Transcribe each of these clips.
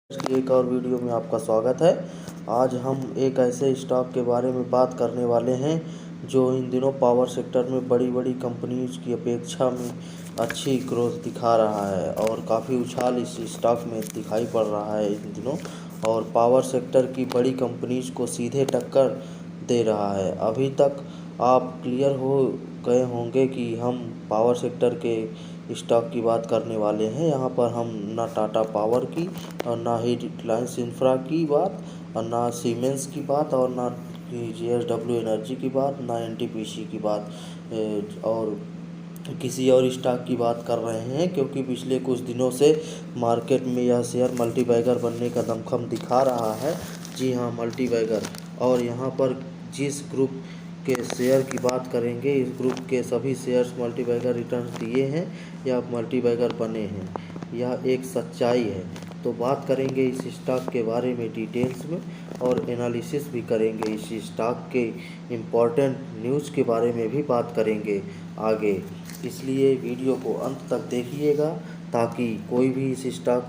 की एक और वीडियो में आपका स्वागत है। आज हम एक ऐसे स्टॉक के बारे में बात करने वाले हैं जो इन दिनों पावर सेक्टर में बड़ी बड़ी कंपनीज की अपेक्षा में अच्छी ग्रोथ दिखा रहा है और काफ़ी उछाल इस स्टॉक में दिखाई पड़ रहा है इन दिनों, और पावर सेक्टर की बड़ी कंपनीज को सीधे टक्कर दे रहा है। अभी तक आप क्लियर हो गए होंगे कि हम पावर सेक्टर के स्टॉक की बात करने वाले हैं। यहाँ पर हम ना टाटा पावर की और ना ही रिलायंस इंफ्रा की बात और ना सीमेंस की बात और ना JSW एनर्जी की बात, ना NTPC की बात और किसी और स्टॉक की बात कर रहे हैं, क्योंकि पिछले कुछ दिनों से मार्केट में यह शेयर मल्टीबैगर बनने का दमखम दिखा रहा है। जी हाँ, मल्टीबैगर। और यहाँ पर जिस ग्रुप के शेयर की बात करेंगे, इस ग्रुप के सभी शेयर्स मल्टीबैगर रिटर्न दिए हैं या मल्टीबैगर बने हैं, यह एक सच्चाई है। तो बात करेंगे इस स्टॉक के बारे में डिटेल्स में और एनालिसिस भी करेंगे। इस स्टॉक के इम्पोर्टेंट न्यूज़ के बारे में भी बात करेंगे आगे, इसलिए वीडियो को अंत तक देखिएगा ताकि कोई भी इस स्टॉक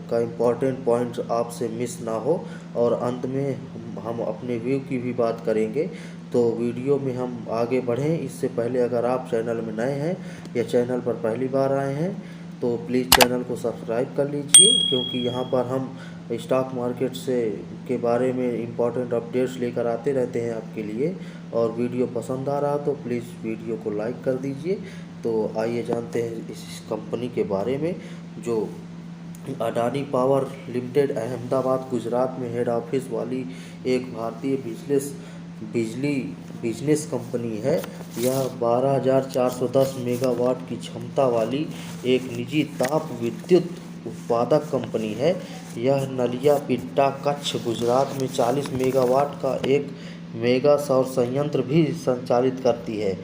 का इम्पोर्टेंट पॉइंट आपसे मिस ना हो। और अंत में हम अपने व्यू की भी बात करेंगे। तो वीडियो में हम आगे बढ़ें इससे पहले अगर आप चैनल में नए हैं या चैनल पर पहली बार आए हैं तो प्लीज़ चैनल को सब्सक्राइब कर लीजिए, क्योंकि यहाँ पर हम स्टॉक मार्केट से के बारे में इम्पोर्टेंट अपडेट्स लेकर आते रहते हैं आपके लिए। और वीडियो पसंद आ रहा तो प्लीज़ वीडियो को लाइक कर दीजिए। तो आइए जानते हैं इस कंपनी के बारे में, जो अडानी पावर लिमिटेड अहमदाबाद गुजरात में हेड ऑफिस वाली एक भारतीय बिजली बिजनेस कंपनी है। यह 12,410 मेगावाट की क्षमता वाली एक निजी ताप विद्युत उत्पादक कंपनी है। यह नलिया पिट्टा कच्छ गुजरात में 40 मेगावाट का एक मेगा सौर संयंत्र भी संचालित करती है।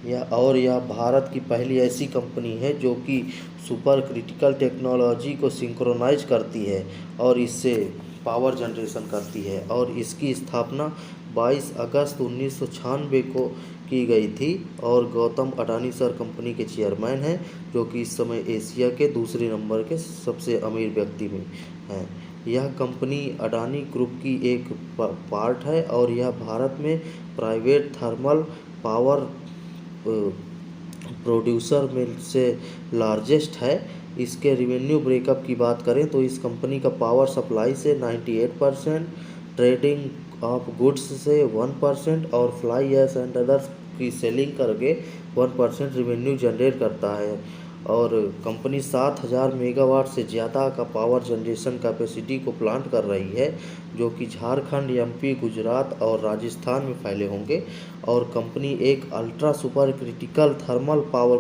यह भारत की पहली ऐसी कंपनी है जो कि सुपर क्रिटिकल टेक्नोलॉजी को सिंक्रोनाइज करती है और इससे पावर जनरेशन करती है। और इसकी स्थापना 22 अगस्त 1996 को की गई थी और गौतम अडानी सर कंपनी के चेयरमैन हैं, जो कि इस समय एशिया के दूसरे नंबर के सबसे अमीर व्यक्ति में हैं। यह कंपनी अडानी ग्रुप की एक पार्ट है और यह भारत में प्राइवेट थर्मल पावर प्रोड्यूसर में से लार्जेस्ट है। इसके रिवेन्यू ब्रेकअप की बात करें तो इस कंपनी का पावर सप्लाई से 98%, ट्रेडिंग ऑफ गुड्स से 1% और फ्लाई ऐश एंड अदर्स की सेलिंग करके 1% रिवेन्यू जनरेट करता है। और कंपनी 7,000 मेगावाट से ज़्यादा का पावर जनरेशन कैपेसिटी को प्लांट कर रही है, जो कि झारखंड, MP, गुजरात और राजस्थान में फैले होंगे। और कंपनी एक ultra super critical thermal power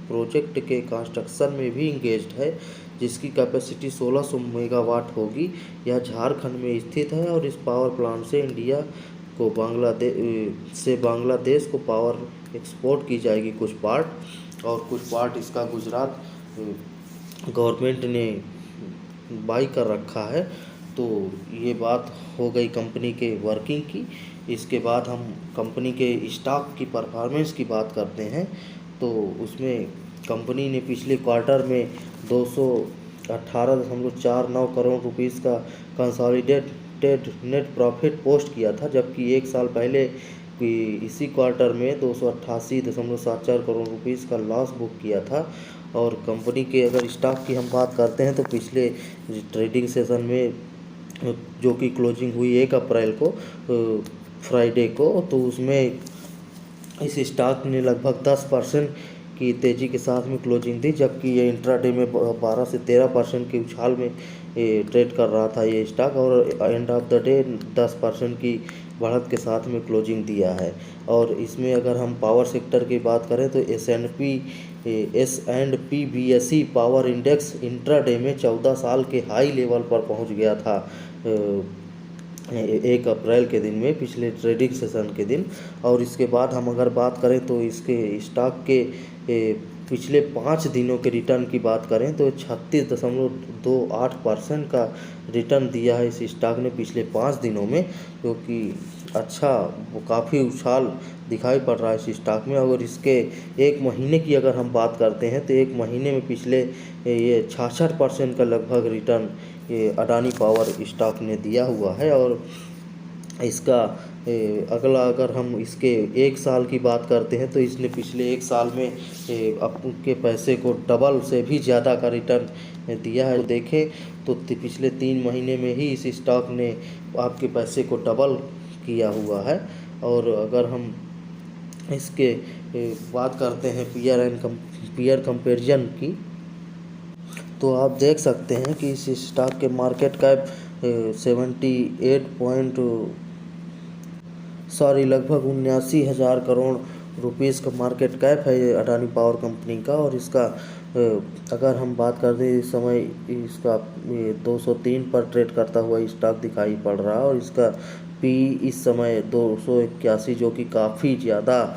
project के कंस्ट्रक्शन में भी इंगेज्ड है, जिसकी कैपेसिटी 1600 मेगावाट होगी। यह झारखंड में स्थित है और इस पावर प्लांट से इंडिया को बांग्लादेश को पावर एक्सपोर्ट की जाएगी कुछ पार्ट, और कुछ पार्ट इसका गुजरात गवर्नमेंट ने बाई कर रखा है। तो ये बात हो गई कंपनी के वर्किंग की। इसके बाद हम कंपनी के स्टॉक की परफॉर्मेंस की बात करते हैं। तो उसमें कंपनी ने पिछले क्वार्टर में 218.49 करोड़ रुपीस का कंसोलिडेटेड नेट प्रॉफिट पोस्ट किया था, जबकि एक साल पहले इसी क्वार्टर में 288.74 करोड़ रुपीस का लॉस बुक किया था। और कंपनी के अगर स्टॉक की हम बात करते हैं तो पिछले ट्रेडिंग सेशन में, जो कि क्लोजिंग हुई 1 अप्रैल को फ्राइडे को, तो उसमें इस स्टॉक ने लगभग 10% की तेज़ी के साथ में क्लोजिंग दी, जबकि ये इंट्राडे में 12 से 13% के उछाल में ट्रेड कर रहा था ये स्टॉक, और एंड ऑफ द डे 10% की बढ़त के साथ में क्लोजिंग दिया है। और इसमें अगर हम पावर सेक्टर की बात करें तो S&P BSE power index intraday में 14 साल के हाई लेवल पर पहुंच गया था 1 अप्रैल के दिन में, पिछले ट्रेडिंग सेशन के दिन। और इसके बाद हम अगर बात करें तो इसके स्टॉक के पिछले 5 दिनों के रिटर्न की बात करें तो 36.28% का रिटर्न दिया है इस स्टॉक ने पिछले 5 दिनों में, जो कि अच्छा वो काफ़ी उछाल दिखाई पड़ रहा है इस स्टॉक में। अगर इसके एक महीने की अगर हम बात करते हैं तो एक महीने में पिछले ये 66% का लगभग रिटर्न ये अडानी पावर स्टॉक ने दिया हुआ है। और इसका अगला अगर हम इसके 1 साल की बात करते हैं तो इसने पिछले 1 साल में आपके पैसे को डबल से भी ज़्यादा का रिटर्न दिया है। देखें तो पिछले 3 महीने में ही इस स्टॉक ने आपके पैसे को डबल किया हुआ है। और अगर हम इसके बात करते हैं पीयर कंपैरिजन की, तो आप देख सकते हैं कि इस स्टॉक के मार्केट कैप लगभग 79,000 करोड़ रुपीस का मार्केट कैप है अडानी पावर कंपनी का। और इसका अगर हम बात करते हैं इस समय इसका 203 पर ट्रेड करता हुआ स्टॉक दिखाई पड़ रहा है। और इसका पी इस समय 281, जो कि काफ़ी ज़्यादा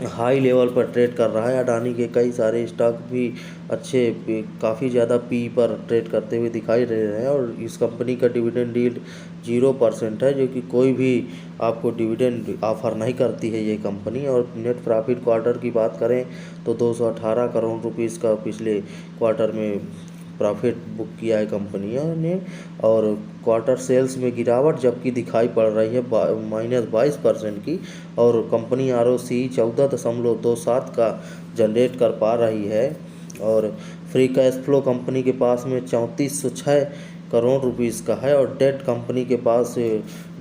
हाई लेवल पर ट्रेड कर रहा है। अडानी के कई सारे स्टॉक भी अच्छे काफ़ी ज़्यादा पी पर ट्रेड करते हुए दिखाई दे रहे हैं। और इस कंपनी का डिविडेंड यील्ड 0% है, जो कि कोई भी आपको डिविडेंड ऑफर नहीं करती है ये कंपनी। और नेट प्रॉफिट क्वार्टर की बात करें तो 218 करोड़ रुपीस का पिछले क्वार्टर में प्रॉफिट बुक किया है कंपनियों ने। और क्वार्टर सेल्स में गिरावट जबकि दिखाई पड़ रही है -22% की। और कंपनी ROCE 14.27 का जनरेट कर पा रही है। और फ्री कैश फ्लो कंपनी के पास में 3406 करोड़ रुपीस का है। और डेट कंपनी के पास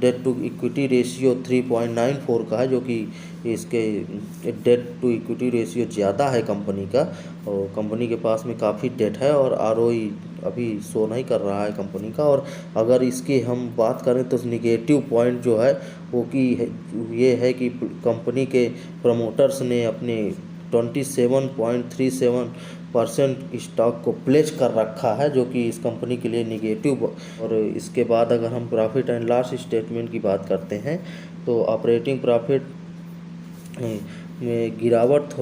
डेट टू इक्विटी रेशियो 3.94 का है, जो कि इसके डेट टू इक्विटी रेशियो ज़्यादा है कंपनी का। और कंपनी के पास में काफ़ी डेट है और ROE अभी शो नहीं कर रहा है कंपनी का। और अगर इसकी हम बात करें तो निगेटिव पॉइंट जो है वो कि ये है कि कंपनी के प्रमोटर्स ने अपने 27.37% स्टॉक को प्लेज कर रखा है, जो कि इस कंपनी के लिए निगेटिव। और इसके बाद अगर हम प्रॉफिट एंड लॉस स्टेटमेंट की बात करते हैं तो ऑपरेटिंग प्रॉफिट में गिरावट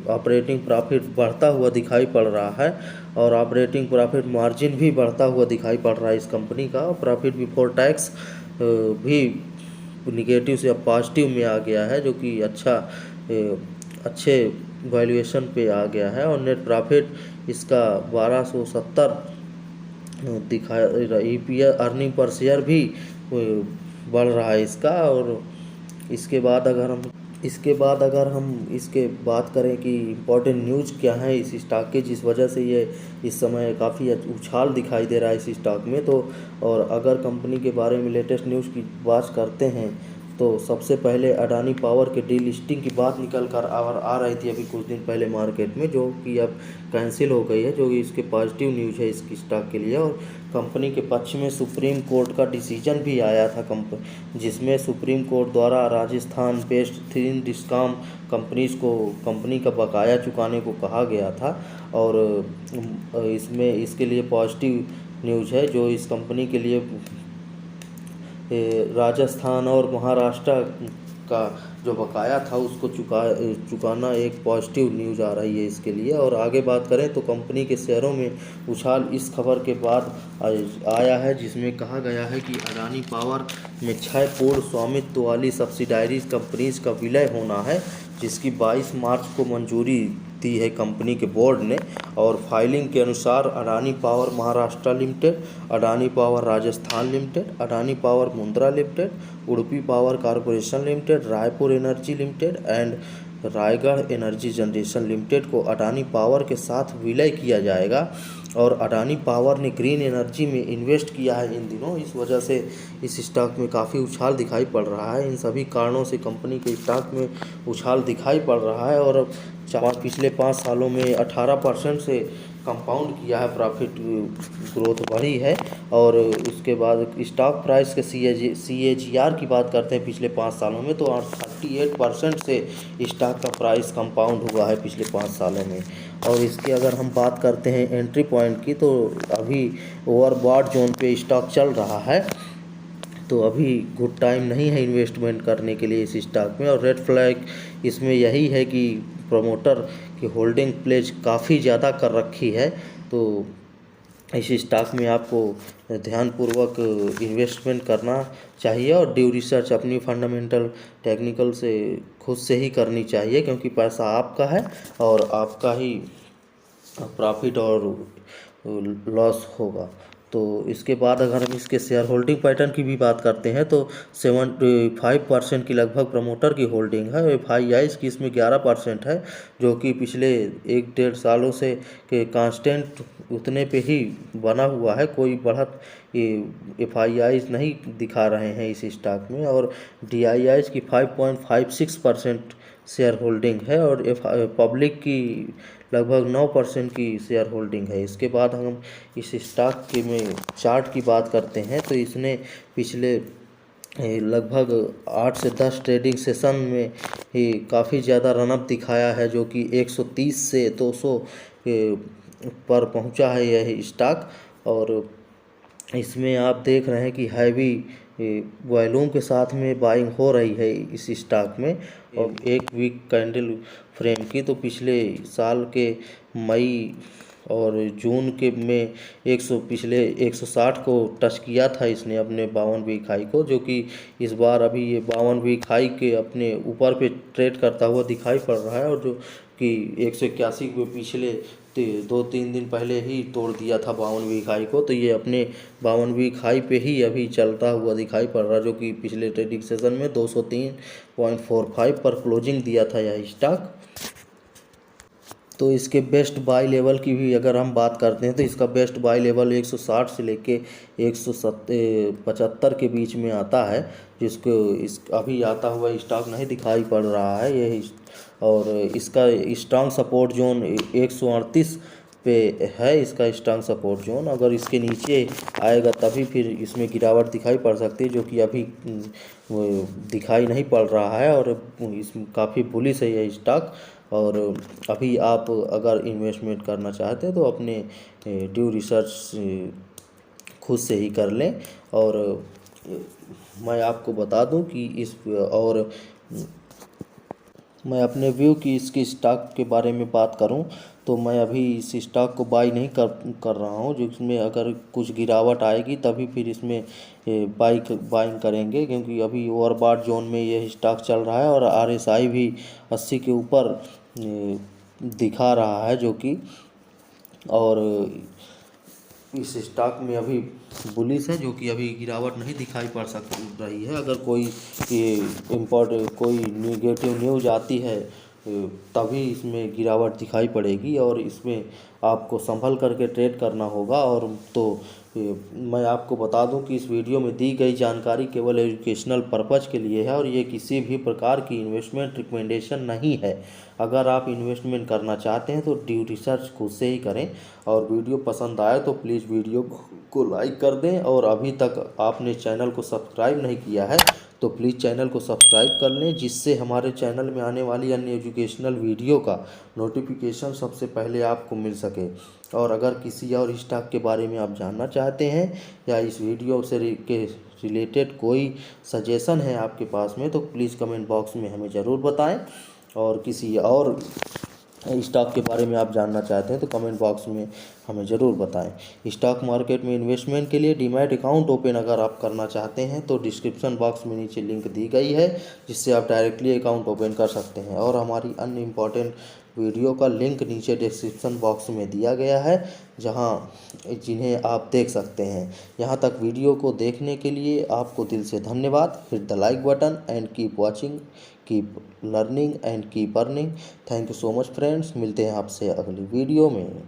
ऑपरेटिंग प्रॉफिट बढ़ता हुआ दिखाई पड़ रहा है। और ऑपरेटिंग प्रॉफिट मार्जिन भी बढ़ता हुआ दिखाई पड़ रहा है इस कंपनी का। प्रॉफिट बिफोर टैक्स भी निगेटिव से अब पॉजिटिव में आ गया है, जो कि अच्छे वैल्यूएशन पे आ गया है। और नेट प्रॉफिट इसका 1270 दिखाया। EPS अर्निंग पर शेयर भी बढ़ रहा है इसका। और इसके बाद अगर हम इसके बात करें कि इम्पोर्टेंट न्यूज़ क्या है इस स्टॉक के, जिस वजह से ये इस समय काफ़ी उछाल दिखाई दे रहा है इस स्टॉक में। तो और अगर कंपनी के बारे में लेटेस्ट न्यूज़ की बात करते हैं तो सबसे पहले अडानी पावर के डीलिस्टिंग की बात निकल कर आ रही थी अभी कुछ दिन पहले मार्केट में, जो कि अब कैंसिल हो गई है, जो कि इसके पॉजिटिव न्यूज़ है इसकी स्टॉक के लिए। और कंपनी के पक्ष में सुप्रीम कोर्ट का डिसीजन भी आया था जिसमें सुप्रीम कोर्ट द्वारा राजस्थान बेस्ड 3 डिस्कॉम कंपनीज को कंपनी का बकाया चुकाने को कहा गया था। और इसमें इसके लिए पॉजिटिव न्यूज़ है, जो इस कंपनी के लिए राजस्थान और महाराष्ट्र का जो बकाया था उसको चुकाना एक पॉजिटिव न्यूज़ आ रही है इसके लिए। और आगे बात करें तो कंपनी के शेयरों में उछाल इस खबर के बाद आया है, जिसमें कहा गया है कि अडानी पावर में 6 पूर्ण स्वामित्व वाली सब्सिडायरी कंपनीज का विलय होना है, जिसकी 22 मार्च को मंजूरी दी है कंपनी के बोर्ड ने। और फाइलिंग के अनुसार Adani power Maharashtra limited, Adani power Rajasthan limited, Adani power Mundra limited, Udupi power corporation limited, Raipur energy limited and Raigarh energy generation limited को अडानी पावर के साथ विलय किया जाएगा। और अडानी पावर ने ग्रीन एनर्जी में इन्वेस्ट किया है इन दिनों, इस वजह से इस स्टॉक में काफ़ी उछाल दिखाई पड़ रहा है। इन सभी कारणों से कंपनी के स्टॉक में उछाल दिखाई पड़ रहा है। और पिछले 5 सालों में 18% से कंपाउंड किया है, प्रॉफिट ग्रोथ बढ़ी है। और उसके बाद स्टॉक प्राइस के CAGR की बात करते हैं पिछले 5 सालों में तो 38% से स्टॉक का प्राइस कंपाउंड हुआ है पिछले 5 सालों में। और इसकी अगर हम बात करते हैं एंट्री पॉइंट की, तो अभी ओवरबॉट जोन पे स्टॉक चल रहा है, तो अभी गुड टाइम नहीं है इन्वेस्टमेंट करने के लिए इस स्टॉक में। और रेड फ्लैग इसमें यही है कि प्रमोटर की होल्डिंग प्लेज काफ़ी ज़्यादा कर रखी है। तो इस स्टॉक में आपको ध्यानपूर्वक इन्वेस्टमेंट करना चाहिए और ड्यू रिसर्च अपनी फंडामेंटल टेक्निकल से खुद से ही करनी चाहिए, क्योंकि पैसा आपका है और आपका ही प्रॉफिट और लॉस होगा। तो इसके बाद अगर हम इसके शेयर होल्डिंग पैटर्न की भी बात करते हैं तो 75% की लगभग प्रमोटर की होल्डिंग है। FIIs की इसमें 11% है, जो कि पिछले 1-1.5 सालों से के कांस्टेंट उतने पे ही बना हुआ है। कोई बढ़त FIIs नहीं दिखा रहे हैं इस स्टॉक में। और DIIs की 5.56% शेयर होल्डिंग है और पब्लिक की लगभग 9% की शेयर होल्डिंग है। इसके बाद हम इस स्टॉक के में चार्ट की बात करते हैं तो इसने पिछले लगभग 8 से 10 ट्रेडिंग सेशन में ही काफ़ी ज़्यादा रनअप दिखाया है, जो कि 130 से 200 पर पहुंचा है यह स्टॉक। और इसमें आप देख रहे हैं कि हैवी वॉल्यूम के साथ में बाइंग हो रही है इस स्टॉक में। और एक वीक कैंडल फ्रेम की तो पिछले साल के मई और जून के में पिछले 160 को टच किया था इसने अपने 52 वीक हाई को, जो कि इस बार अभी ये 52 वीक हाई के अपने ऊपर पे ट्रेड करता हुआ दिखाई पड़ रहा है। और जो कि 181 को पिछले 2-3 दिन पहले ही तोड़ दिया था 52 वीक हाई को। तो ये अपने 52 वीक हाई पे ही अभी चलता हुआ दिखाई पड़ रहा है, जो कि पिछले ट्रेडिंग सेशन में 203.45 पर क्लोजिंग दिया था यह स्टॉक। तो इसके बेस्ट बाय लेवल की भी अगर हम बात करते हैं तो इसका बेस्ट बाय लेवल 160 से लेके 175 के बीच में आता है, जिसको इस अभी आता हुआ स्टॉक नहीं दिखाई पड़ रहा है ये। और इसका स्ट्रांग सपोर्ट जोन 138 पे है, इसका स्ट्रांग सपोर्ट जोन। अगर इसके नीचे आएगा तभी फिर इसमें गिरावट दिखाई पड़ सकती है, जो कि अभी दिखाई नहीं पड़ रहा है। और इसमें काफ़ी बुलिश है यह स्टॉक। और अभी आप अगर इन्वेस्टमेंट करना चाहते हैं तो अपने ड्यू रिसर्च खुद से ही कर लें। और मैं आपको बता दूं कि मैं अपने व्यू की इसकी स्टॉक के बारे में बात करूं तो मैं अभी इस स्टॉक को बाई नहीं कर रहा हूं, जिसमें अगर कुछ गिरावट आएगी तभी फिर इसमें बाइंग करेंगे, क्योंकि अभी ओवरबॉट जोन में यह स्टॉक चल रहा है और RSI भी 80 के ऊपर दिखा रहा है, जो कि और इस स्टॉक में अभी बुलिश है, जो कि अभी गिरावट नहीं दिखाई पड़ रही है। अगर कोई कोई नेगेटिव न्यूज आती है तभी इसमें गिरावट दिखाई पड़ेगी और इसमें आपको संभल करके ट्रेड करना होगा। और तो मैं आपको बता दूं कि इस वीडियो में दी गई जानकारी केवल एजुकेशनल पर्पज़ के लिए है और ये किसी भी प्रकार की इन्वेस्टमेंट रिकमेंडेशन नहीं है। अगर आप इन्वेस्टमेंट करना चाहते हैं तो ड्यू रिसर्च खुद से ही करें। और वीडियो पसंद आए तो प्लीज़ वीडियो को लाइक कर दें। और अभी तक आपने चैनल को सब्सक्राइब नहीं किया है तो प्लीज़ चैनल को सब्सक्राइब कर लें, जिससे हमारे चैनल में आने वाली अन्य एजुकेशनल वीडियो का नोटिफिकेशन सबसे पहले आपको मिल सके। और अगर किसी और स्टॉक के बारे में आप जानना चाहते हैं या इस वीडियो से रिलेटेड कोई सजेशन है आपके पास में तो प्लीज़ कमेंट बॉक्स में हमें ज़रूर बताएं। और किसी और स्टॉक के बारे में आप जानना चाहते हैं तो कमेंट बॉक्स में हमें ज़रूर बताएं। स्टॉक मार्केट में इन्वेस्टमेंट के लिए डीमैट अकाउंट ओपन अगर आप करना चाहते हैं तो डिस्क्रिप्शन बॉक्स में नीचे लिंक दी गई है, जिससे आप डायरेक्टली अकाउंट ओपन कर सकते हैं। और हमारी अन्य इम्पॉर्टेंट वीडियो का लिंक नीचे डिस्क्रिप्शन बॉक्स में दिया गया है, जिन्हें आप देख सकते हैं। यहाँ तक वीडियो को देखने के लिए आपको दिल से धन्यवाद। Hit the like button and keep watching, keep learning and keep earning. Thank you so much friends. मिलते हैं आपसे अगली वीडियो में।